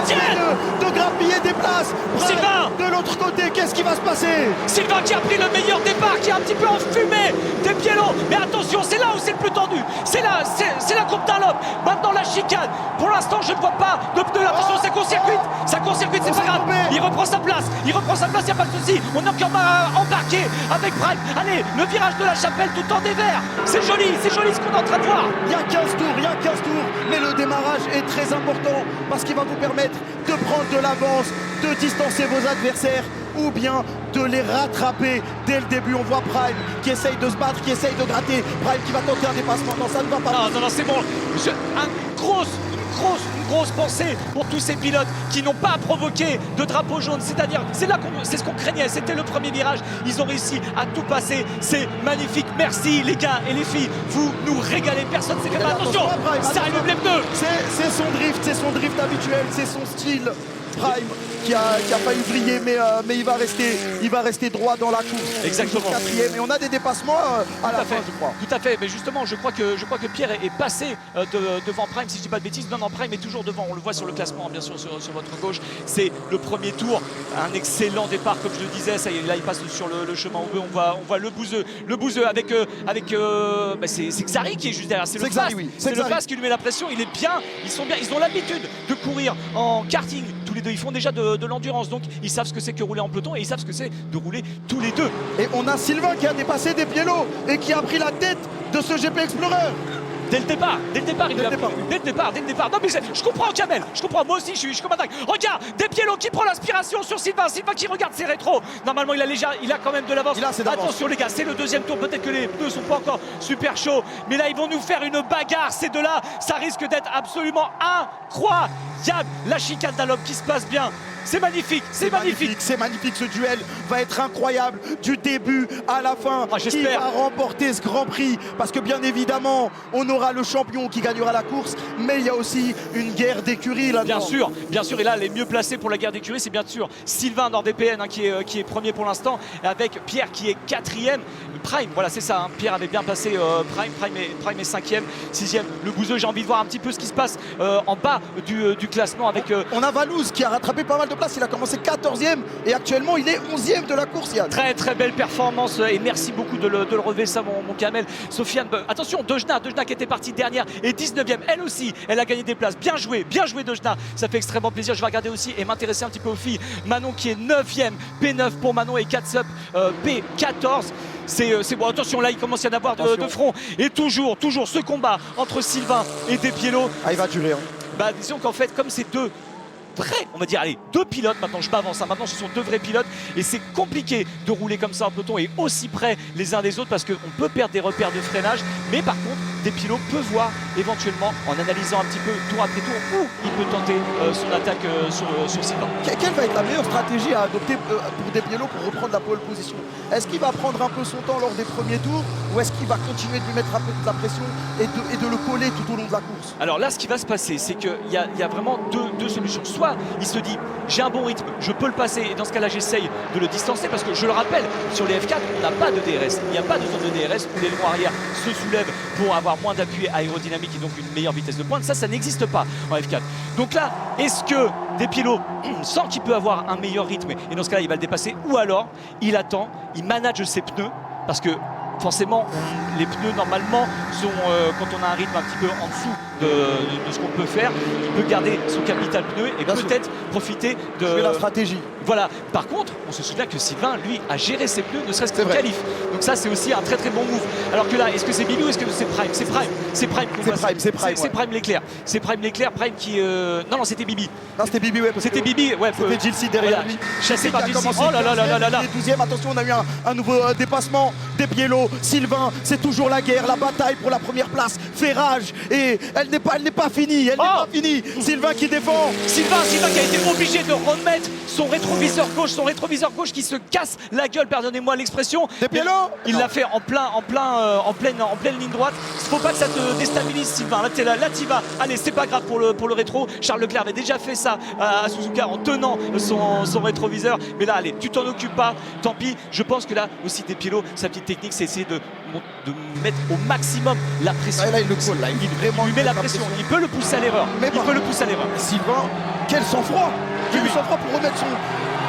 de grappiller des places. Sylvain de l'autre côté, qu'est-ce qui va se passer? Sylvain qui a pris le meilleur départ, qui a un petit peu enfumé Des Pielo. Mais attention, c'est là où c'est le plus tendu. C'est là, c'est la courbe d'un lobe. Maintenant la chicane. Pour l'instant, je ne vois pas de pneus. Attention, ça court-circuite. Ça court-circuite, c'est pas grave. Il reprend sa place. Il reprend sa place, il n'y a pas de souci. On est encore embarqué avec Prime. Allez, le virage de la Chapelle tout en dévers. C'est joli ce qu'on est en train de voir. Il y a 15 tours, mais le démarrage est très important parce qu'il va vous permettre de prendre de l'avance, de distancer vos adversaires ou bien de les rattraper dès le début. On voit Prime qui essaye de se battre, qui essaye de gratter. Prime qui va tenter un dépassement. Non, ça ne va pas. Non, c'est bon. Une grosse pensée pour tous ces pilotes qui n'ont pas provoqué de drapeau jaune. C'est-à-dire, c'est ce qu'on craignait. C'était le premier virage. Ils ont réussi à tout passer. C'est magnifique. Merci les gars et les filles. Vous nous régalez. Personne ne s'est fait mal. Attention, ça allume les pneus. C'est son drift habituel. C'est son style. Prime qui a failli vriller, mais il va rester droit dans la course. Exactement. Quatrième, et on a des dépassements à la fin, je crois. Tout à fait, mais justement, je crois que Pierre est passé devant Prime, si je dis pas de bêtises. Non, Prime est toujours devant. On le voit sur le classement, bien sûr, sur votre gauche. C'est le premier tour, un excellent départ, comme je le disais. Ça y est, là, il passe sur le chemin au bleu. On voit le bouseux avec c'est Xari qui est juste derrière. C'est le Fast, oui. C'est le Fast qui lui met la pression. Il est bien. Ils sont bien. Ils ont l'habitude de courir en karting. Tous les deux, ils font déjà de l'endurance, donc ils savent ce que c'est que rouler en peloton et ils savent ce que c'est de rouler tous les deux. Et on a Sylvain qui a dépassé Des Pielo et qui a pris la tête de ce GP Explorer. Dès le départ, Dès le départ. Non mais je comprends Kamel, je comprends, moi aussi je suis comme un dingue. Regarde, Des Pielo qui prend l'inspiration sur Sylvain qui regarde ses rétros. Normalement il a quand même de l'avance. Attention les gars, c'est le deuxième tour, peut-être que les pneus sont pas encore super chauds, mais là ils vont nous faire une bagarre, ces deux-là. Ça risque d'être absolument incroyable. La chicane d'un homme qui se passe bien. C'est magnifique. C'est magnifique, ce duel va être incroyable du début à la fin. Qui va remporter ce Grand Prix? Parce que bien évidemment, on aura le champion qui gagnera la course, mais il y a aussi une guerre d'écurie là-dedans. Bien sûr, et là les mieux placés pour la guerre d'écurie, c'est bien sûr Sylvain NordVPN qui est premier pour l'instant, avec Pierre qui est quatrième. Prime, voilà c'est ça, Pierre avait bien passé Prime est cinquième, sixième. Le bouseux, j'ai envie de voir un petit peu ce qui se passe en bas du classement avec... On a Valouz qui a rattrapé pas mal de place, il a commencé 14e et actuellement il est 11e de la course, Yann. Très belle performance et merci beaucoup de le relever ça mon Kamel. Sofiane, attention, Dojna qui était partie dernière et 19e, elle aussi, elle a gagné des places. Bien joué Dojna, ça fait extrêmement plaisir. Je vais regarder aussi et m'intéresser un petit peu aux filles. Manon qui est 9e, P9 pour Manon et Katsup P14. C'est bon, attention, là il commence à y en avoir de front. Et toujours ce combat entre Sylvain et Des Pielo. Il va durer. Disons qu'en fait, comme c'est deux pilotes, maintenant je m'avance, maintenant ce sont deux vrais pilotes et c'est compliqué de rouler comme ça en peloton et aussi près les uns des autres parce qu'on peut perdre des repères de freinage, mais par contre Des Pielo peut voir éventuellement en analysant un petit peu tour après tour où il peut tenter son attaque sur Sylvain. Quelle va être la meilleure stratégie à adopter pour Des Pielo pour reprendre la pole position? Est-ce qu'il va prendre un peu son temps lors des premiers tours ou est-ce qu'il va continuer de lui mettre un peu de la pression et de le coller tout au long de la course? Alors là ce qui va se passer c'est qu'il y a vraiment deux solutions. Soit il se dit j'ai un bon rythme, je peux le passer et dans ce cas là j'essaye de le distancer parce que je le rappelle, sur les F4 on n'a pas de DRS, il n'y a pas de zone de DRS où les longs arrière se soulèvent pour avoir moins d'appui aérodynamique et donc une meilleure vitesse de pointe. Ça n'existe pas en F4. Donc là, est-ce que Des Pielo sent qu'il peut avoir un meilleur rythme et dans ce cas là il va le dépasser, ou alors il attend, il manage ses pneus parce que forcément les pneus normalement sont quand on a un rythme un petit peu en dessous de ce qu'on peut faire, il peut garder son capital pneu et peut-être profiter de la stratégie. Voilà. Par contre, on se souvient que Sylvain, lui, a géré ses pneus, ne serait-ce qu'en qualif. Donc ça, c'est aussi un très bon move. Alors que là, est-ce que c'est Bibi ou est-ce que c'est Prime? C'est Prime. C'est Prime Leclerc. C'est Prime Leclerc. Prime qui... Non, c'était Bibi. Non, c'était Bibi, ouais. C'était Bibi, ouais. C'était Gilles derrière lui. Chassé par Gilles. Oh là là. 12e, attention, on a eu un nouveau dépassement. Des Pielo, Sylvain, c'est toujours la guerre, la bataille pour la première place. Fait rage et elle n'est pas finie. Sylvain qui défend. Sylvain qui a été obligé de remettre son rétroviseur gauche qui se casse la gueule, pardonnez-moi l'expression. Des Pielo, il l'a fait en pleine ligne droite. Il ne faut pas que ça te déstabilise, Sylvain. Là tu vas. Allez, c'est pas grave pour le rétro. Charles Leclerc avait déjà fait ça à Suzuka en tenant son rétroviseur. Mais là, allez, tu t'en occupes pas. Tant pis. Je pense que là aussi Des Pielo, sa petite technique, c'est essayer de de mettre au maximum la pression. Ah, là, il le colle, là, Il lui met la pression. Il peut le pousser à l'erreur. Mais Il peut le pousser à l'erreur. Sylvain, quel sang-froid! Quel sang-froid pour remettre son.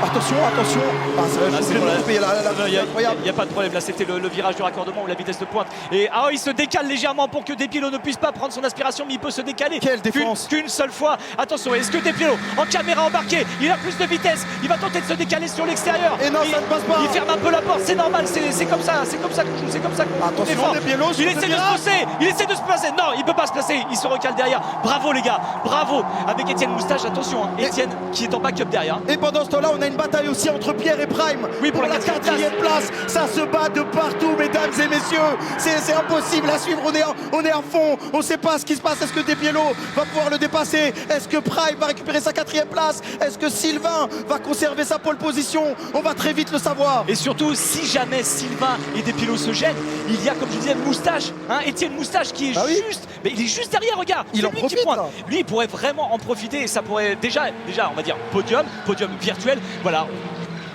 Attention. Ah, ça va c'est vrai. Il incroyable. n'y a pas de problème. Là, c'était le virage du raccordement ou la vitesse de pointe. Et il se décale légèrement pour que Despiello ne puisse pas prendre son aspiration, mais il peut se décaler. Quelle défense! Qu'une seule fois. Attention, est-ce que Despiello, en caméra embarquée, il a plus de vitesse? Il va tenter de se décaler sur l'extérieur. Et non, ça ne passe pas. Il ferme un peu la porte. C'est normal. C'est comme ça. C'est comme ça qu'on joue. C'est comme ça qu'on Attention, défend. Despiello, Il essaie de se placer. Il essaie de se placer. Non, il peut pas se placer. Il se recale derrière. Bravo les gars. Bravo. Avec Étienne Moustache. Attention, hein. Étienne qui est en backup derrière. Et pendant ce temps-là, on a une bataille aussi entre Pierre et Prime. Oui, pour la quatrième place. Ça se bat de partout, mesdames et messieurs. C'est impossible à suivre. On est à fond. On ne sait pas ce qui se passe. Est-ce que Despiello va pouvoir le dépasser? Est-ce que Prime va récupérer sa quatrième place? Est-ce que Sylvain va conserver sa pole position? On va très vite le savoir. Et surtout, si jamais Sylvain et Despiello se gênent, il y a, comme je disais, Moustache, Étienne Moustache qui est juste, mais il est juste derrière, regarde. Il en lui qui profite, pointe. là. Lui, il pourrait vraiment en profiter et ça pourrait déjà, on va dire podium virtuel. Voilà.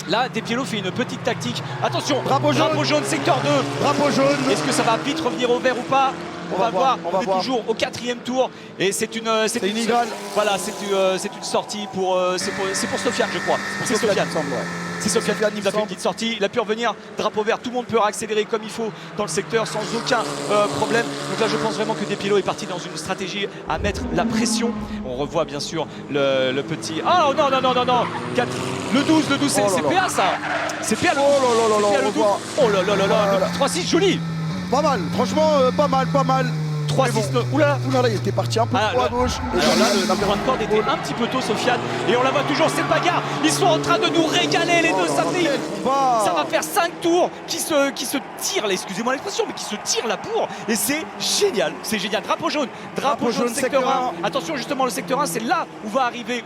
Là, Despiello fait une petite tactique. Attention, drapeau jaune, secteur 2. Drapeau jaune. Est-ce que ça va vite revenir au vert ou pas? On va voir. On est toujours au 4e tour et c'est une inégale. Voilà, c'est une sortie pour Sofiane, je crois. C'est Sofiane. C'est Sofiane qui a fait une petite sortie. Il a pu revenir, drapeau vert. Tout le monde peut accélérer comme il faut dans le secteur sans aucun problème. Donc là, je pense vraiment que Despiello est parti dans une stratégie à mettre la pression. On revoit bien sûr le petit. Oh non. Le 12, c'est PA ça. C'est PA le 12. Oh là là, le 3-6, joli. Pas mal, franchement, pas mal. 3-6, oula, il était parti un peu trop à gauche. Alors là, le point de corde était un petit peu tôt, Sofiane. Et on la voit toujours, cette bagarre. Ils sont en train de nous régaler, les deux. Ça va faire 5 tours qui se tirent, excusez-moi l'expression, mais qui se tirent la bourre. Et c'est génial. Drapeau jaune, secteur 1. Attention, justement, le secteur 1, c'est là où vont arriver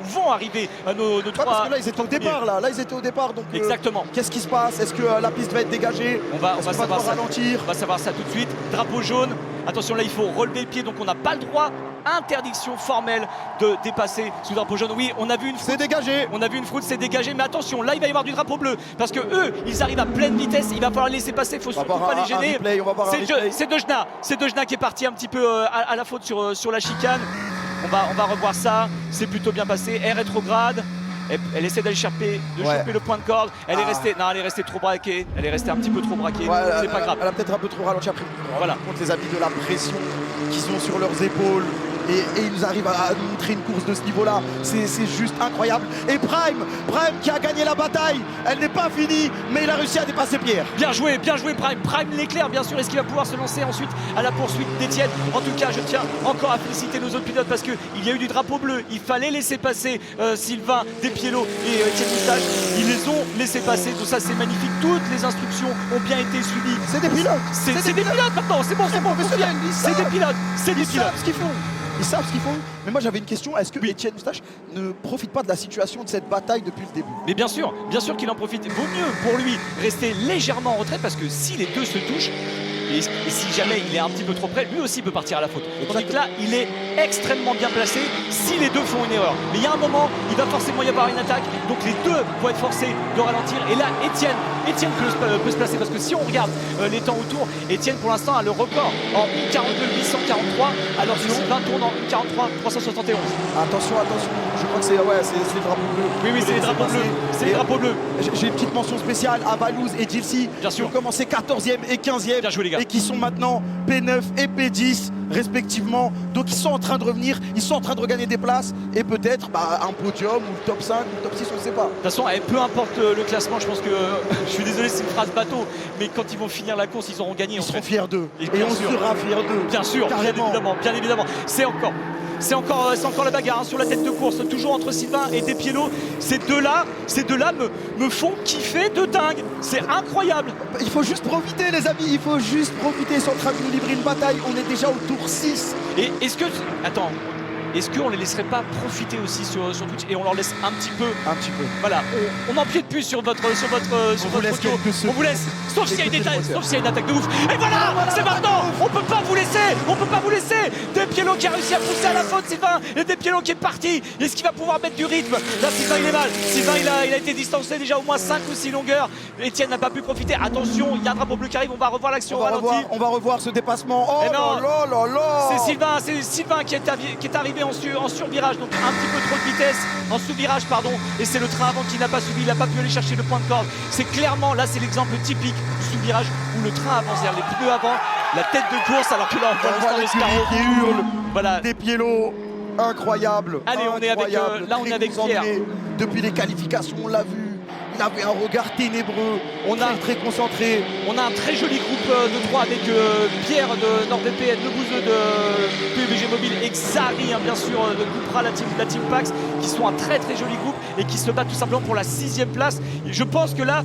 nos trois. Parce que là, ils étaient au départ. Là, ils étaient au départ. Donc, exactement. Qu'est-ce qui se passe? Est-ce que la piste va être dégagée? On va savoir ça. Ralentir. On va savoir ça tout de suite. Drapeau jaune. Attention, là, il faut relever le pied, donc on n'a pas le droit. Interdiction formelle de dépasser sous drapeau jaune. Oui, on a vu une froute. C'est dégagé. On a vu une froute, c'est dégagé. Mais attention, là, il va y avoir du drapeau bleu. Parce que eux, ils arrivent à pleine vitesse. Il va falloir les laisser passer. Il faut surtout pas les gêner. C'est Dejna qui est parti un petit peu à la faute sur la chicane. On va revoir ça. C'est plutôt bien passé. Air rétrograde. Elle essaie d'aller choper le point de corde. Elle est restée trop braquée. Elle est restée un petit peu trop braquée. C'est pas grave. Elle a peut-être un peu trop ralenti après. Voilà. Contre les amis de la pression qu'ils ont sur leurs épaules. Et ils arrivent à nous montrer une course de ce niveau-là. C'est juste incroyable. Et Prime qui a gagné la bataille. Elle n'est pas finie, mais il a réussi à dépasser Pierre. Bien joué Prime. Prime l'éclair, bien sûr. Est-ce qu'il va pouvoir se lancer ensuite à la poursuite d'Étienne? En tout cas, je tiens encore à féliciter nos autres pilotes parce qu'il y a eu du drapeau bleu. Il fallait laisser passer Sylvain, Despiello et Étienne Moustache. Ils les ont laissés passer. Tout ça, c'est magnifique. Toutes les instructions ont bien été suivies. C'est des pilotes. C'est des pilotes maintenant. C'est bon. C'est des pilotes. Ils savent ce qu'ils font. Ils savent ce qu'ils font. Mais moi j'avais une question, est-ce que Étienne Moustache ne profite pas de la situation de cette bataille depuis le début? Mais bien sûr qu'il en profite. Vaut mieux pour lui rester légèrement en retraite parce que si les deux se touchent, et si jamais il est un petit peu trop près, lui aussi peut partir à la faute. Tandis que là, il est extrêmement bien placé si les deux font une erreur. Mais il y a un moment, il va forcément y avoir une attaque. Donc les deux vont être forcés de ralentir. Et là, Étienne peut se placer parce que si on regarde les temps autour, Étienne pour l'instant a le record en 1,42 843 alors que Sylvain tourne en 1,43 371. Attention, je crois que c'est le drapeau bleu. Oui, c'est les drapeaux bleus. C'est les drapeaux bleus. J'ai une petite mention spéciale à Valouz et Gilsi qui ont commencé 14e et 15e. Bien joué les gars. Et qui sont maintenant P9 et P10 respectivement. Donc ils sont en train de revenir, ils sont en train de regagner des places et peut-être un podium ou le top 5 ou le top 6, on ne sait pas. De toute façon, peu importe le classement, je pense que je suis désolé, c'est une phrase bateau, mais quand ils vont finir la course, ils auront gagné. Ils seront fiers d'eux. Et on sûr. sera fiers d'eux. Bien sûr, carrément. Bien évidemment. C'est encore la bagarre sur la tête de course, toujours entre Sylvain et Despiello. Ces deux-là me font kiffer de dingue. C'est incroyable. Il faut juste profiter les amis, il faut juste profiter. Ils sont en train de nous livrer une bataille. On est déjà au tour 6. Et est-ce qu'on les laisserait pas profiter aussi sur Twitch et on leur laisse un petit peu. Un petit peu. Voilà, on n'empiète plus sur votre On vous laisse quelques secondes. On vous laisse. Sauf s'il y a une Écoutez le attaque, moteur. sauf s'il y a une attaque de ouf. Et voilà, c'est maintenant. On peut pas vous laisser, on peut pas vous laisser. Despiello qui a réussi à pousser à la faute Sylvain, et Despiello qui est parti. Est-ce qu'il va pouvoir mettre du rythme? Là Sylvain il est mal. Sylvain il a été distancé déjà au moins 5 ou 6 longueurs. Etienne n'a pas pu profiter. Attention, il y a un drapeau bleu qui arrive. On va revoir l'action au ralenti. On va revoir ce dépassement. Oh Et non. là là là là. C'est Sylvain qui est arrivé en survirage, donc un petit peu trop de vitesse, en sous-virage pardon, et c'est le train avant qui n'a pas suivi, il n'a pas pu aller chercher le point de corde. C'est clairement, là c'est l'exemple typique du sous-virage où le train avance, c'est-à-dire les pneus avant, la tête de course, alors que là on voit les Lescaro qui hurlent. Voilà. Despiello, incroyable. Allez, on est avec, incroyable, là, on est très avec Pierre. concentré. Depuis les qualifications, on l'a vu. Il avait un regard ténébreux. On a très concentré. On a un très joli groupe de 3 avec Pierre de NordVPN, le bouseux de PUBG Mobile et Xari, hein, bien sûr, de Cupra, la team Pax, qui sont un très très joli groupe et qui se battent tout simplement pour la 6e place. Et je pense que là,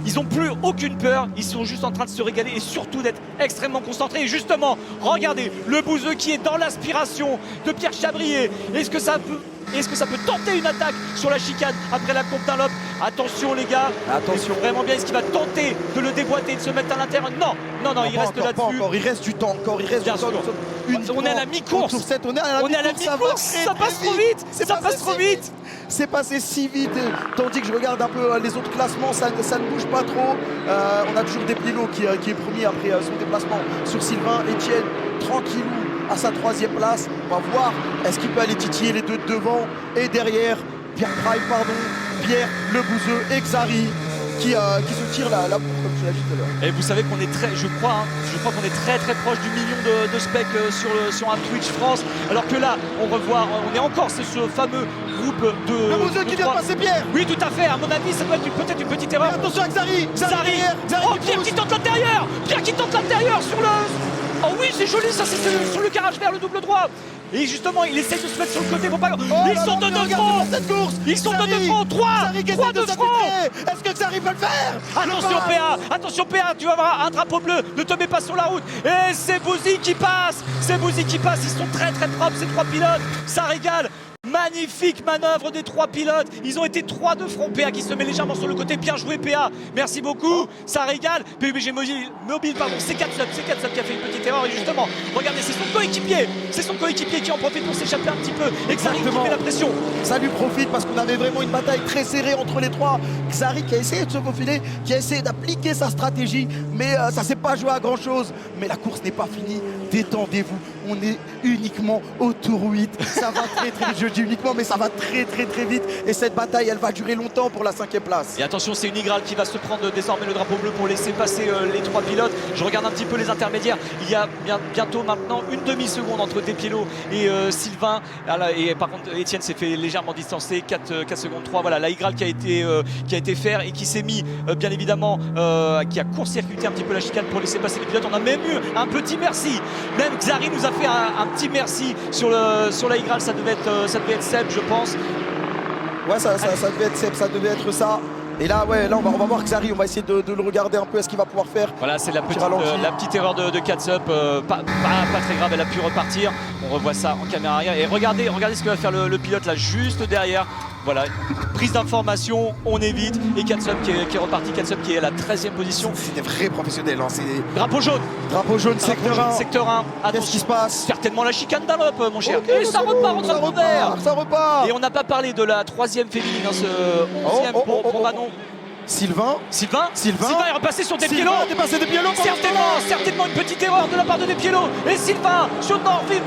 ils n'ont plus aucune peur, ils sont juste en train de se régaler et surtout d'être extrêmement concentrés. Et justement, regardez, le bouseux qui est dans l'aspiration de Pierre Chabrier. Est-ce que ça peut tenter une attaque sur la chicane après la courbe d'un lobe? Attention les gars, Attention. vraiment bien, est-ce qu'il va tenter de le déboîter et de se mettre à l'intérieur? Non, il reste là-dessus. Il reste du temps encore, il reste Bien du temps. sûr. On est à la mi-course. On est à la mi-course, Ça passe trop vite. Ça passe trop vite. C'est passé si vite, tandis que je regarde un peu les autres classements, ça ne bouge pas trop. On a toujours Despiello qui est premier après son déplacement sur Sylvain. Etienne, tranquillou, à sa 3e place. On va voir, est-ce qu'il peut aller titiller les deux de devant et derrière. Pierre le bouseux et Xari qui se tire la bourre comme tu l'as dit tout à l'heure. Et vous savez qu'on est je crois qu'on est très très proche du million de specs sur un Twitch France. Alors que là, on est encore ce fameux groupe de. Le bouseux qui vient de passer Pierre. Oui, tout à fait. À mon avis, ça doit être peut-être une petite erreur. Et attention à Xari. Oh, Pierre qui tente l'intérieur. Pierre qui tente l'intérieur sur le. Oh oui, c'est joli, ça c'est sur le garage vers le double droit. Et justement, il essaie de se mettre sur le côté pour pas. Ils sont de front. Ils sont de front. 3 de front. Est-ce que Xari peut le faire? Attention PA, tu vas avoir un drapeau bleu, ne te mets pas sur la route. Et c'est Bouzy qui passe, ils sont très très propres ces 3 pilotes, ça régale. Magnifique manœuvre des 3 pilotes. Ils ont été 3 de front. PA qui se met légèrement sur le côté. Bien joué PA. Merci beaucoup. Ça régale. PUBG Mobile, pardon. C'est Katsub qui a fait une petite erreur. Et justement, regardez, c'est son coéquipier. C'est son coéquipier qui en profite pour s'échapper un petit peu. Et Xari qui met la pression. Ça lui profite parce qu'on avait vraiment une bataille très serrée entre les 3. Xari qui a essayé de se faufiler, qui a essayé d'appliquer sa stratégie. Mais ça s'est pas joué à grand chose. Mais la course n'est pas finie. Détendez-vous. On est uniquement au tour 8. Ça va très très vite. Je dis uniquement, mais ça va très très très vite. Et cette bataille, elle va durer longtemps pour la 5e place. Et attention, c'est Unigral qui va se prendre désormais le drapeau bleu pour laisser passer les 3 pilotes. Je regarde un petit peu les intermédiaires. Il y a bientôt maintenant une demi-seconde entre Despiello et Sylvain. Et par contre, Etienne s'est fait légèrement distancer. 4 secondes 3. Voilà, la Igral qui a été faire et qui s'est mis, bien évidemment, qui a court-circuité un petit peu la chicane pour laisser passer les pilotes. On a même eu un petit merci. Même Xari nous a fait un petit merci sur la Igral. Ça devait être Seb, je pense. Ouais, ça devait être Seb, ça devait être ça. Et là, ouais, là on va voir Xari, on va essayer de le regarder un peu, est-ce qu'il va pouvoir faire. Voilà, c'est la petite erreur de Katsub, pas très grave, elle a pu repartir. On revoit ça en caméra arrière. Et regardez ce que va faire le pilote là, juste derrière. Voilà, prise d'information, on évite. Et Katsub qui est reparti, Katsub qui est à la 13e position. C'est des vrais professionnels, hein, Drapeau jaune, secteur 1. Qu'est-ce qui se passe? Certainement la chicane d'un lope, mon cher. Okay, et ça repart en drapeau vert. Ça repart. Et on n'a pas parlé de la 3e féminine, hein, ce 11e pour Manon. Sylvain est repassé sur Despiello. Sylvain a dépassé Despiello. Certainement une petite erreur de la part de Despiello. Et Sylvain sur Nordvip.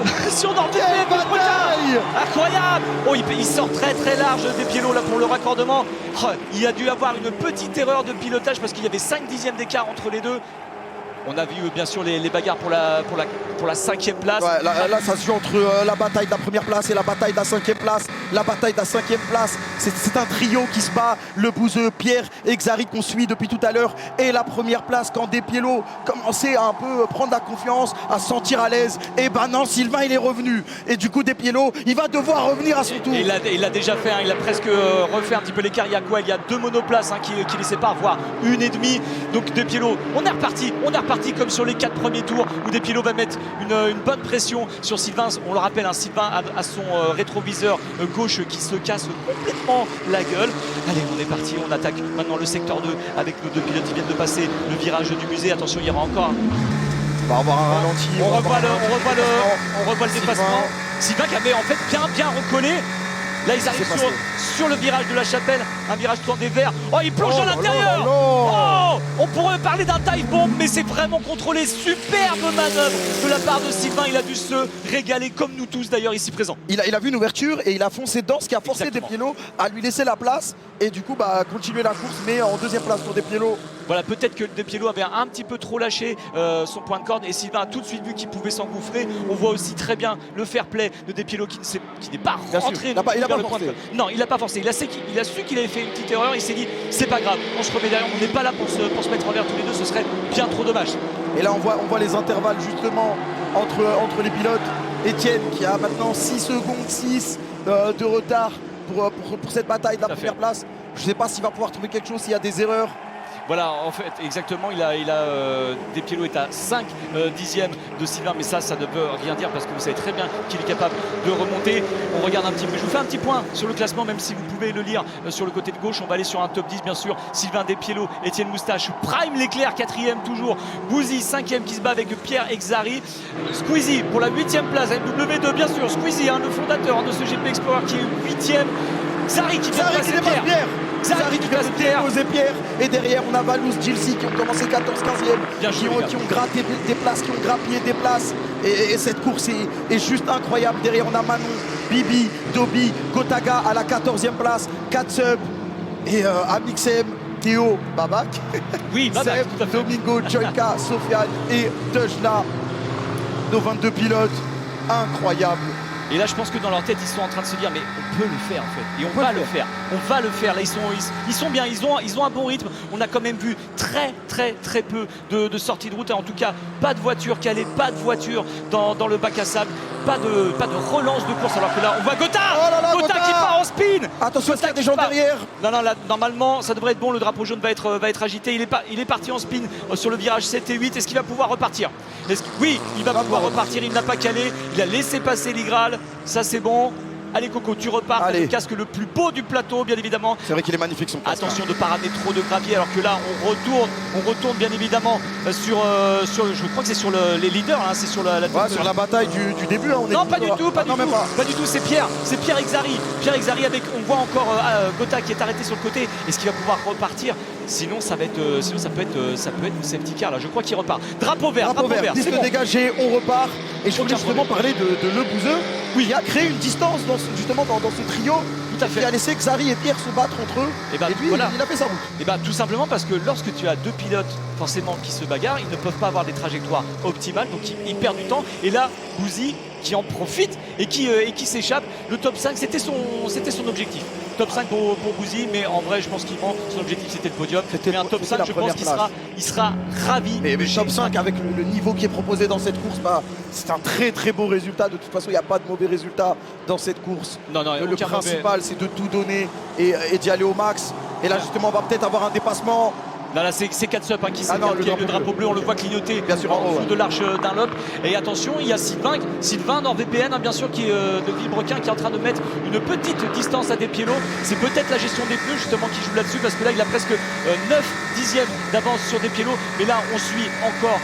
Incroyable. Oh, il sort très très large Despiello là pour le raccordement. Oh, il a dû avoir une petite erreur de pilotage parce qu'il y avait 5 dixièmes d'écart entre les deux. On a vu bien sûr les bagarres pour la 5e place. Ouais, là ça se joue entre la bataille de la 1re place et la bataille de la 5e place. La bataille de la 5e place, c'est un trio qui se bat. Le bouseux, Pierre et Xari qu'on suit depuis tout à l'heure. Et la 1re place quand Despiello commençait à un peu prendre la confiance, à se sentir à l'aise. Et ben non, Sylvain il est revenu. Et du coup Despiello, il va devoir revenir à son tour. Il l'a déjà fait, hein, il a presque refait un petit peu l'écart. Il y a quoi? Il y a 2 monoplaces, hein, qui les séparent, voire 1,5. Donc Despiello, on est reparti reparti comme sur les 4 premiers tours où Despiello va mettre une bonne pression sur Sylvain. On le rappelle, hein, Sylvain a son rétroviseur gauche qui se casse complètement la gueule. Allez, on est parti, on attaque maintenant le secteur 2 avec nos deux pilotes qui viennent de passer le virage du musée. Attention, il y aura encore on va avoir un ralenti. On revoit le dépassement. Sylvain qui avait en fait bien recollé. Là, ils arrivent sur le virage de la Chapelle, un virage tourné vert. Oh, il plonge à l'intérieur. Oh, on pourrait parler d'un dive bomb, mais c'est vraiment contrôlé. Superbe manœuvre de la part de Sylvain. Il a dû se régaler, comme nous tous d'ailleurs ici présents. Il a vu une ouverture et il a foncé dedans, ce qui a forcé Despiello à lui laisser la place et du coup continuer la course, mais en deuxième place pour Despiello. Voilà, peut-être que Despiello avait un petit peu trop lâché son point de corde et Sylvain a tout de suite vu qu'il pouvait s'engouffrer. On voit aussi très bien le fair play de Despiello qui n'est pas rentré. Il a pas forcé. Non, il n'a pas forcé. Il a su qu'il avait fait une petite erreur. Il s'est dit, c'est pas grave, on se remet derrière. On n'est pas là pour se mettre en l'air tous les deux. Ce serait bien trop dommage. Et là, on voit les intervalles justement entre les pilotes. Etienne qui a maintenant 6 secondes 6 de retard pour cette bataille de la première place. Je ne sais pas s'il va pouvoir trouver quelque chose, s'il y a des erreurs. Voilà, en fait, exactement, Despiello est à 5 dixièmes de Sylvain, mais ça ne veut rien dire parce que vous savez très bien qu'il est capable de remonter. On regarde un petit peu, je vous fais un petit point sur le classement, même si vous pouvez le lire sur le côté de gauche. On va aller sur un top 10, bien sûr. Sylvain, Despiello, Etienne Moustache, Prime Leclerc, 4e toujours. Bouzy, 5e qui se bat avec Pierre Exari. Squeezie pour la 8e place, MW2, bien sûr. Squeezie, le fondateur de ce GP Explorer qui est 8e. Xari qui vient de passer Pierre. Xari qui vient de déposer Pierre. Et derrière, on a Valouz, Gilsi qui ont commencé 14-15e, qui ont gratté des places, qui ont grappillé des places. Et cette course est juste incroyable. Derrière, on a Manon, Bibi, Dobi, Gotaga à la 14e place, Katsub et Amixem, Théo, Babak. Oui, Babak, Seb, Domingo, Joyka, Sofiane et Dejna. Nos 22 pilotes, incroyables. Et là, je pense que dans leur tête, ils sont en train de se dire, mais on peut le faire en fait. Et on va le faire. On va le faire. Là, ils sont bien. Ils ont un bon rythme. On a quand même vu très peu de sorties de route. En tout cas, pas de voiture calée, pas de voiture dans le bac à sable. Pas de relance de course. Alors que là, on voit Gotha. Gotha qui part en spin. Attention, il y a des gens derrière. Non, là, normalement, ça devrait être bon. Le drapeau jaune va être agité. Il est parti en spin sur le virage 7 et 8. Est-ce qu'il va pouvoir repartir? Oui, il va pouvoir repartir. Il n'a pas calé. Il a laissé passer l'Igral. Ça, c'est bon. Allez Coco, tu repars. Le casque le plus beau du plateau, bien évidemment. C'est vrai qu'il est magnifique son casque. Attention de ne pas ramener trop de gravier, alors que là on retourne bien évidemment sur je crois que c'est sur les leaders, hein, c'est sur sur la bataille du début. Hein, non, pas du tout, pas du tout. C'est Pierre Exari. Pierre Exari avec, on voit encore Gotha qui est arrêté sur le côté. Est-ce qu'il va pouvoir repartir? Sinon ça peut être une safety car là. Je crois qu'il repart. Drapeau vert. Piste dégagée, on repart. Et je voulais justement parler de Le Bouzeux. Oui, il a créé une distance dans ce trio. Tout à fait. Il a laissé Xari et Pierre se battre entre eux. Et lui, voilà. Il a fait sa route. Et tout simplement parce que lorsque tu as deux pilotes forcément qui se bagarrent, ils ne peuvent pas avoir des trajectoires optimales, donc ils perdent du temps. Et là, Bouzy qui en profite et qui s'échappe. Le top 5, c'était son objectif. Top 5 pour Bouzy, mais en vrai, je pense qu'il ment. Son objectif, c'était le podium. Mais un top 5, je pense qu'il sera ravi. Mais top 5, avec le niveau qui est proposé dans cette course, c'est un très beau résultat. De toute façon, il n'y a pas de mauvais résultat dans cette course. Non, le principal, c'est de tout donner et d'y aller au max. Et là, justement, on va peut-être avoir un dépassement. Là, c'est Katsub qui a le drapeau bleu, on le voit clignoter bien sûr, en dessous de l'arche Dunlop. Et attention, il y a Sylvain NordVPN, bien sûr, qui est de Villebrequin, qui est en train de mettre une petite distance à Despiello. C'est peut-être la gestion des pneus justement qui joue là-dessus, parce que là, il a presque 9 dixièmes d'avance sur Despiello. Mais là, on suit encore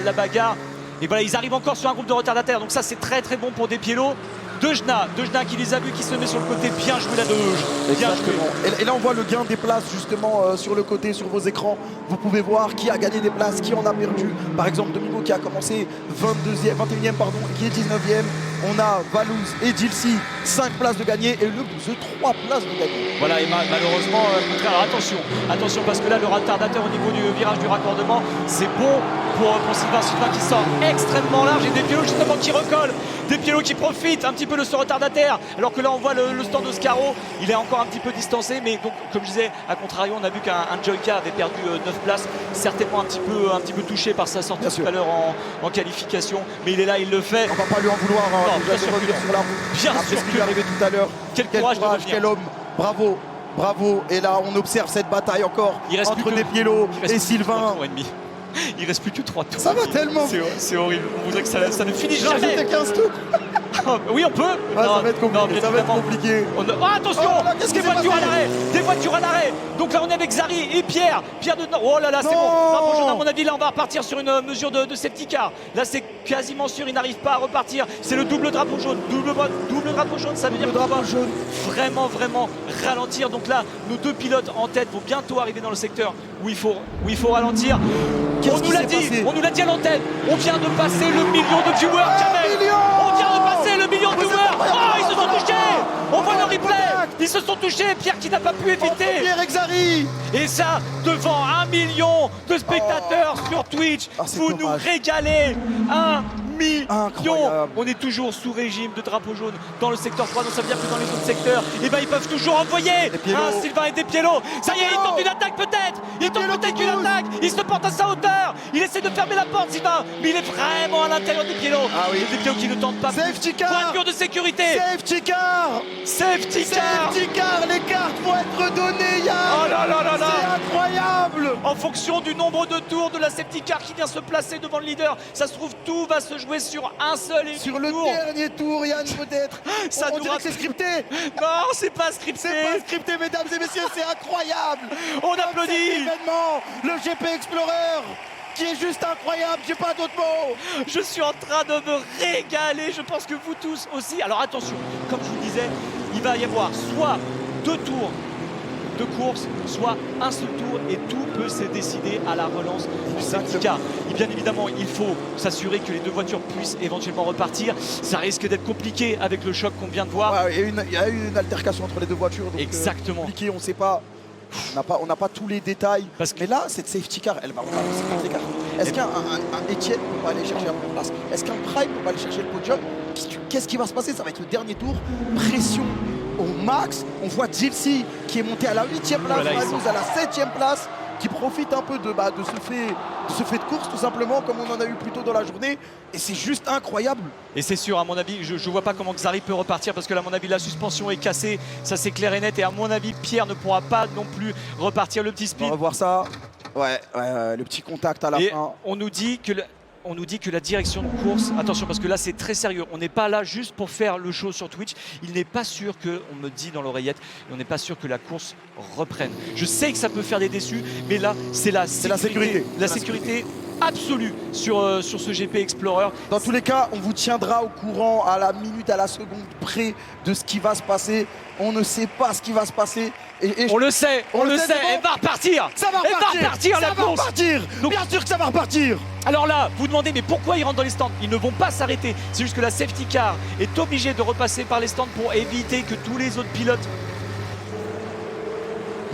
la bagarre. Et voilà, ils arrivent encore sur un groupe de retardataires. Donc ça, c'est très bon pour Despiello. Dejna qui les a vus, qui se met sur le côté. Bien joué la Dej. Bien joué. Et là on voit le gain des places justement sur le côté, sur vos écrans. Vous pouvez voir qui a gagné des places, qui en a perdu. Par exemple Domingo qui a commencé 21e qui est 19e. On a Valouz et Gilsi 5 places de gagner et Le Bouzeux 3 places de gagner. Voilà, et malheureusement, alors attention parce que là le retardateur au niveau du virage du raccordement, c'est bon pour Sylvain qui sort extrêmement large et Despiello justement qui recolle. Despiello qui profite un petit peu de ce retardataire, alors que là on voit le stand d'Oscaro, il est encore un petit peu distancé, mais donc comme je disais, à contrario, on a vu qu'un Joyka avait perdu 9 places, certainement un petit peu touché par sa sortie tout à l'heure en qualification, mais il est là, il le fait. On va pas lui en vouloir, bien sûr revenir sur la route. Bien après sûr ce qui lui est arrivé tout à l'heure. Quel courage, quel homme, bravo. Et là on observe cette bataille encore entre Despiello et Sylvain. Il reste plus que 3 tours. Ça va tellement. C'est horrible. On voudrait que ça ne finisse jamais. Rajouter 15 tours. Oui, on peut. Ouais, ça va être compliqué. Ça va être compliqué. Oh, attention, Oh là, qu'est-ce qui des s'est voitures à passé l'arrêt. Des voitures à l'arrêt. Donc là, on est avec Zari et Pierre. Pierre de... Oh là là, c'est Non. bon. Drapeau jaune, à mon avis, là, on va repartir sur une mesure de safety car. Là, c'est quasiment sûr, il n'arrive pas à repartir. C'est le double drapeau jaune. Double drapeau jaune, ça veut dire Le drapeau jaune. vraiment ralentir. Donc là, nos deux pilotes en tête vont bientôt arriver dans le secteur où il faut ralentir. Qu'est-ce On qui nous l'a s'est dit, passé on nous l'a dit à l'antenne. On vient de passer le million de viewers, Kamel. million. On vient de passer le million de viewers. Oh, ils se sont touchés. On voit le replay. Contact. Ils se sont touchés. Pierre qui n'a pas pu éviter. Pierre Exari. Et ça, devant 1 million de spectateurs sur Twitch. c'est Vous dommage. nous régalez. 1 million. Incroyable. On est toujours sous régime de drapeau jaune dans le secteur 3. Donc ça veut dire que dans les autres secteurs, eh ben, ils peuvent toujours envoyer un Sylvain et des Pielo. Ça y est, il tente une attaque peut-être. Il tente peut-être une attaque. Il se porte à sa hauteur. Il essaie de fermer la porte, Sylvain. Mais il est vraiment à l'intérieur des Pielo. Ah oui. Des Pielo qui ne tentent pas. Safety car. Voiture de sécurité. Safety car. Safety car. Safety car. Les cartes vont être données, Yann. Oh là là là là. C'est incroyable. En fonction du nombre de tours de la safety car qui vient se placer devant le leader, ça se trouve tout va se jouer sur un seul et Sur unique le tour. dernier tour, Yann, peut-être. Ça on nous dirait que c'est rappelle- scripté. Non, c'est pas scripté. C'est pas scripté, mesdames et messieurs, c'est incroyable. On Cet applaudit. événement, le GP Explorer, qui est juste incroyable, j'ai pas d'autres mots. Je suis en train de me régaler. Je pense que vous tous aussi. Alors attention, comme je vous le disais, il va y avoir soit 2 tours de course, soit un seul tour et tout peut se décider à la relance du safety car. Et bien évidemment, il faut s'assurer que les deux voitures puissent éventuellement repartir. Ça risque d'être compliqué avec le choc qu'on vient de voir. Ouais, il y a eu une altercation entre les deux voitures. Donc, Exactement. compliqué, on sait pas. On n'a pas tous les détails. Parce que- Mais là, cette safety car, elle va relancer toutes les cartes. Est-ce qu'un Etienne ne peut pas aller chercher la première place? Est-ce qu'un Prime ne peut pas aller chercher le podium? Qu'est-ce qui va se passer? Ça va être le dernier tour. Pression au max. On voit Gilsey qui est monté à la 8e place, Voilà, ils Malouz à la 7e place, qui profite un peu de ce fait de course tout simplement, comme on en a eu plus tôt dans la journée. Et c'est juste incroyable. Et c'est sûr, à mon avis, je ne vois pas comment Xari peut repartir parce que là, à mon avis, la suspension est cassée. Ça, c'est clair et net. Et à mon avis, Pierre ne pourra pas non plus repartir le petit On speed. va revoir ça. Ouais, le petit contact à la Et fin. on nous dit que la direction de course, attention parce que là c'est très sérieux, on n'est pas là juste pour faire le show sur Twitch, il n'est pas sûr que, on me dit dans l'oreillette, on n'est pas sûr que la course reprenne. Je sais que ça peut faire des déçus, mais là c'est la sécurité. La sécurité absolue sur ce GP Explorer. Dans tous les cas, on vous tiendra au courant à la minute, à la seconde près de ce qui va se passer. On ne sait pas ce qui va se passer. Et On le sait, On le sait, c'est elle bon. va repartir. ça va Elle repartir, va repartir la ça va course. repartir. Donc- Bien sûr que ça va repartir. Alors là, vous demandez mais pourquoi ils rentrent dans les stands? Ils ne vont pas s'arrêter. C'est juste que la safety car est obligée de repasser par les stands pour éviter que tous les autres pilotes.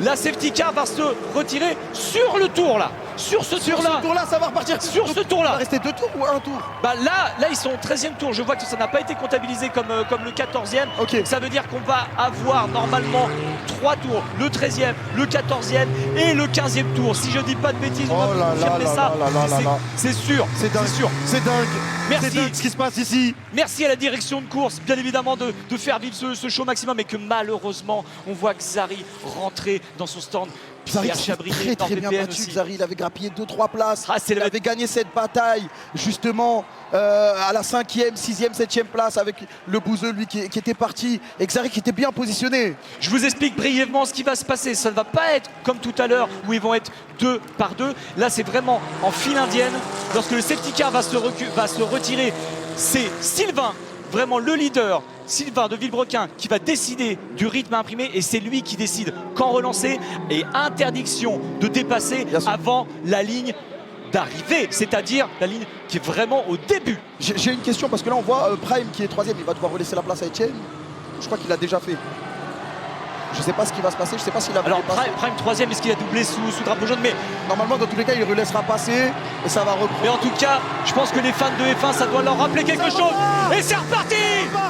La safety car va se retirer sur le tour là. Sur ce Sur tour-là. ce tour-là, ça va repartir. Sur ce Il va tour-là. rester 2 tours ou un tour? Bah là ils sont au 13e tour. Je vois que ça n'a pas été comptabilisé comme le 14e. Ok. Ça veut dire qu'on va avoir normalement 3 tours. Le 13e, le 14e et le 15e tour. Si je dis pas de bêtises, on Oh va là me confirmer là ça. là là là C'est- là. C'est sûr. C'est dingue. C'est sûr. C'est dingue. Merci. C'est dingue ce qui se passe ici. Merci à la direction de course, bien évidemment, de faire vivre ce show maximum et que malheureusement, on voit Xari rentrer dans son stand. Xari Pierre qui s'est Chabrier, très bien NordVPN battu. aussi. Xari, il avait grappillé 2-3 places. Ah, c'est il le- avait gagné cette bataille justement à la 5e, 6e, 7e place avec le bouseux lui qui était parti. Et Xari qui était bien positionné. Je vous explique brièvement ce qui va se passer. Ça ne va pas être comme tout à l'heure où ils vont être 2 par 2. Là, c'est vraiment en file indienne. Lorsque le safety car va se retirer, c'est Sylvain, vraiment le leader, Sylvain de Villebrequin, qui va décider du rythme à imprimer et c'est lui qui décide quand relancer et interdiction de dépasser Bien sûr. avant la ligne d'arrivée, c'est-à-dire la ligne qui est vraiment au début. J'ai une question parce que là on voit Prime qui est 3e, il va devoir relaisser la place à Etienne. Je crois qu'il l'a déjà fait. Je sais pas ce qui va se passer, je sais pas s'il a Alors dépassé. Prime 3e, est-ce qu'il a doublé sous drapeau jaune? Mais Normalement dans tous les cas il relaissera passer et ça va reprendre. Mais en tout cas, je pense que les fans de F1, ça doit leur rappeler quelque chose. Et c'est reparti.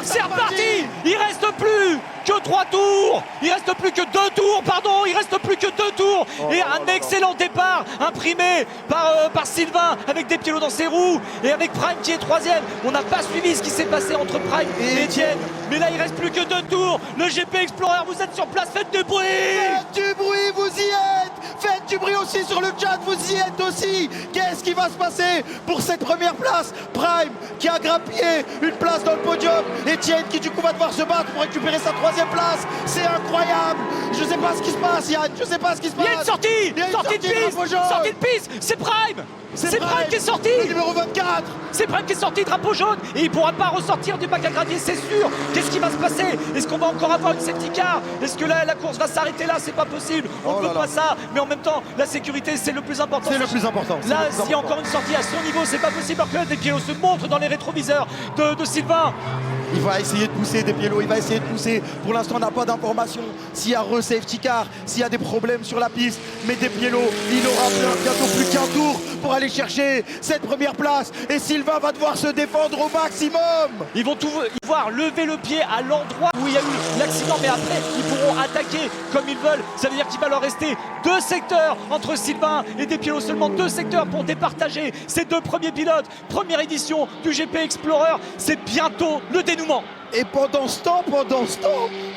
C'est reparti. Il reste plus que 3 tours. Il reste plus que 2 tours, pardon. Il reste plus que 2 tours. Et un excellent départ imprimé par Sylvain avec des pilotes dans ses roues et avec Prime qui est 3e. On n'a pas suivi ce qui s'est passé entre Prime et Etienne. Mais là, il reste plus que 2 tours. Le GP Explorer, vous êtes sur place, faites du bruit. Faites du bruit, vous y êtes. Faites du bruit aussi sur le chat, vous y êtes aussi. Qu'est-ce qui va se passer pour cette première place? Prime qui a grappillé une place dans le podium. Etienne qui du coup va devoir se battre pour récupérer sa 3e place. C'est incroyable. Je sais pas ce qui se passe, Yann. Je sais pas ce qui se passe. Il y a une sortie, Il y a une sortie de piste, drapeau jaune. sortie de piste, c'est Prime. C'est Prime qui est sorti. Le numéro 24. C'est Prime qui est sorti, drapeau jaune, et il ne pourra pas ressortir du bac à gravier, c'est sûr. Qu'est-ce qui va se passer? Est-ce qu'on va encore avoir une safety car? Est-ce que la course va s'arrêter là? C'est pas possible. On ne veut pas ça, mais en même temps, la sécurité, c'est le plus important. C'est le plus important. Là, s'il y a encore une sortie à son niveau, c'est pas possible. Alors que des pieds se montre dans les rétroviseurs de Sylvain. Il va essayer de pousser Despiello, il va essayer de pousser. Pour l'instant, on n'a pas d'informations s'il y a re-safety car, s'il y a des problèmes sur la piste. Mais Despiello, il aura bientôt plus qu'un tour pour aller chercher cette première place. Et Sylvain va devoir se défendre au maximum. Ils vont pouvoir lever le pied à l'endroit où il y a eu l'accident, mais après, ils pourront attaquer comme ils veulent. Ça veut dire qu'il va leur rester 2 secteurs entre Sylvain et Despiello, seulement 2 secteurs pour départager ces 2 premiers pilotes. Première édition du GP Explorer, c'est bientôt le dénouement. Et pendant ce temps,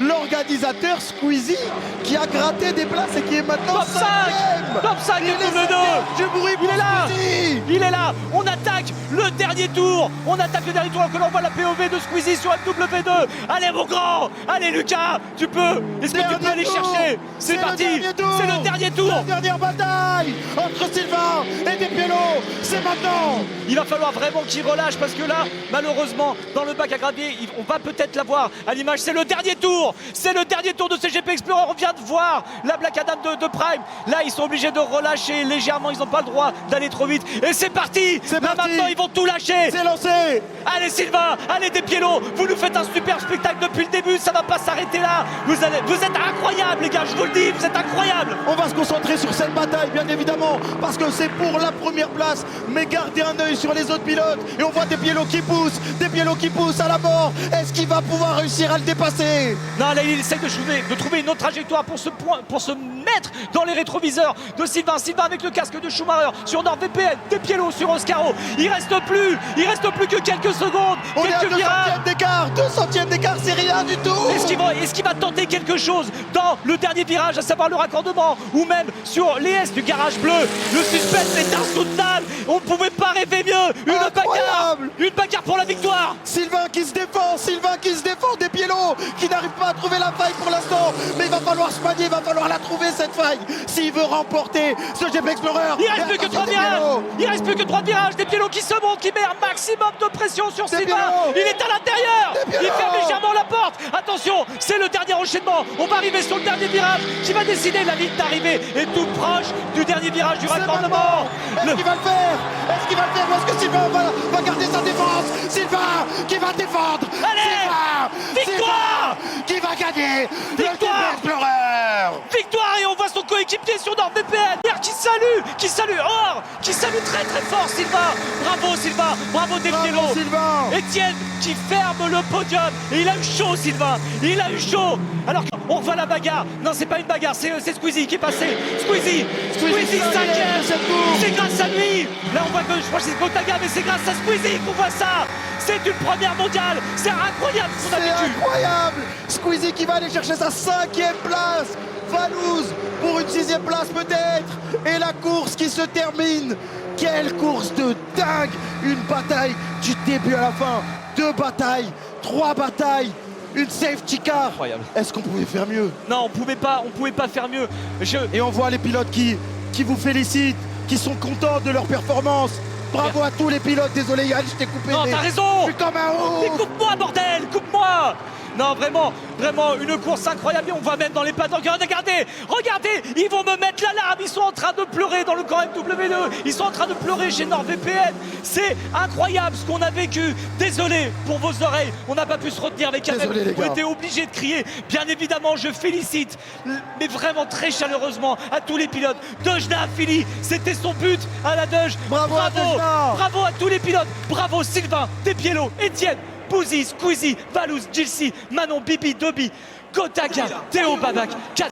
l'organisateur Squeezie qui a gratté des places et qui est maintenant Top 5, top 5 il de W2. Du bruit pour Il est là. Squeezie. Il est là, on attaque le dernier tour. On attaque le dernier tour alors que l'on voit la POV de Squeezie sur MW2. Allez mon grand, allez Lucas, tu peux. Est-ce que tu peux aller chercher? C'est parti, c'est le dernier tour. La dernière bataille entre Sylvain et Despiello, c'est maintenant. Il va falloir vraiment qu'il relâche parce que là, malheureusement, dans le bac à gravier, on va peut-être l'avoir à l'image. C'est le dernier tour. C'est le dernier tour de CGP Explorer. On vient de voir la Black Adam de Prime. Là, ils sont obligés de relâcher légèrement. Ils n'ont pas le droit d'aller trop vite. Et c'est parti. Là, maintenant, ils vont tout lâcher. C'est lancé. Allez Sylvain, allez Despiello. Vous nous faites un super spectacle depuis le début. Ça va pas s'arrêter là. Vous êtes incroyables, les gars. Je vous le dis, vous êtes incroyables. On va se concentrer sur cette bataille, bien évidemment, parce que c'est pour la première place. Mais gardez un œil sur les autres pilotes. Et on voit Despiello qui pousse à la mort. Est-ce qu'il va pouvoir réussir à le dépasser? Non, là, il essaie de trouver une autre trajectoire pour se mettre dans les rétroviseurs de Sylvain. Sylvain avec le casque de Schumacher sur NordVPN, Despiello sur Oscaro. Il reste plus que quelques secondes. On est à quelques 2 virages. centièmes d'écart. 2 centièmes d'écart, c'est rien du tout. Est-ce qu'il va tenter quelque chose dans le dernier virage, à savoir le raccordement, ou même sur les S du garage bleu? Le suspense est insoutenable. On ne pouvait pas rêver mieux. Une bagarre pour la victoire. Sylvain qui se défend, Despiello qui n'arrive pas à trouver la faille pour l'instant. Mais il va falloir se manier, il va falloir la trouver cette faille s'il veut remporter ce GP Explorer. Il reste plus que 3 virages. Il reste plus que 3 virages. Despiello qui se monte, qui met un maximum de pression sur Sylvain. Il est à l'intérieur. Il ferme légèrement la porte. Attention, c'est le dernier enchaînement. On va arriver sur le dernier virage qui va décider la ligne d'arrivée. Et tout proche du dernier virage du raccordement. Est-ce qu'il va le faire? Ou est-ce que Sylvain va garder sa défense? Sylvain qui va défendre. Allez, victoire qui va gagner le GP Explorer. Victoire, et on voit son coéquipier sur NordVPN qui salue très très fort Sylvain. Bravo Sylvain, bravo Despiello. Etienne qui ferme le podium, et il a eu chaud Sylvain, il a eu chaud. Alors on voit la bagarre. Non, c'est pas une bagarre, c'est Squeezie qui est passé. Squeezie 5ème. C'est grâce à lui. Là on voit que je crois que c'est Kotaga, mais c'est grâce à Squeezie qu'on voit ça. C'est une première mondiale. C'est incroyable ce qu'on a vécu. C'est incroyable. Squeezie qui va aller chercher sa 5e place. Valouz pour une 6e place peut-être. Et la course qui se termine. Quelle course de dingue. Une bataille du début à la fin. 2 batailles, 3 batailles. Une safety car. Incroyable. Est-ce qu'on pouvait faire mieux? Non, on pouvait pas faire mieux. Et on voit les pilotes qui vous félicitent, qui sont contents de leur performance. Bravo à tous les pilotes. Désolé Yann, je t'ai coupé. Non, t'as raison. Je suis comme un ouf. Mais coupe-moi bordel, coupe-moi. Non, vraiment une course incroyable. Et on voit même dans les pattes. Regardez, ils vont me mettre l'alarme. Ils sont en train de pleurer dans le camp MW2. Ils sont en train de pleurer chez NordVPN. C'est incroyable ce qu'on a vécu. Désolé pour vos oreilles. On n'a pas pu se retenir avec Kamel. On était obligés de crier. Bien évidemment, je félicite, mais vraiment très chaleureusement, à tous les pilotes. Dejna Philly, c'était son but à la Dej. Bravo à tous les pilotes. Bravo Sylvain, Despiello, Etienne, Bouzy, Squeezie, Valouz, Gilsi, Manon, Bibi, Dobby, Kotaga, Théo Babac.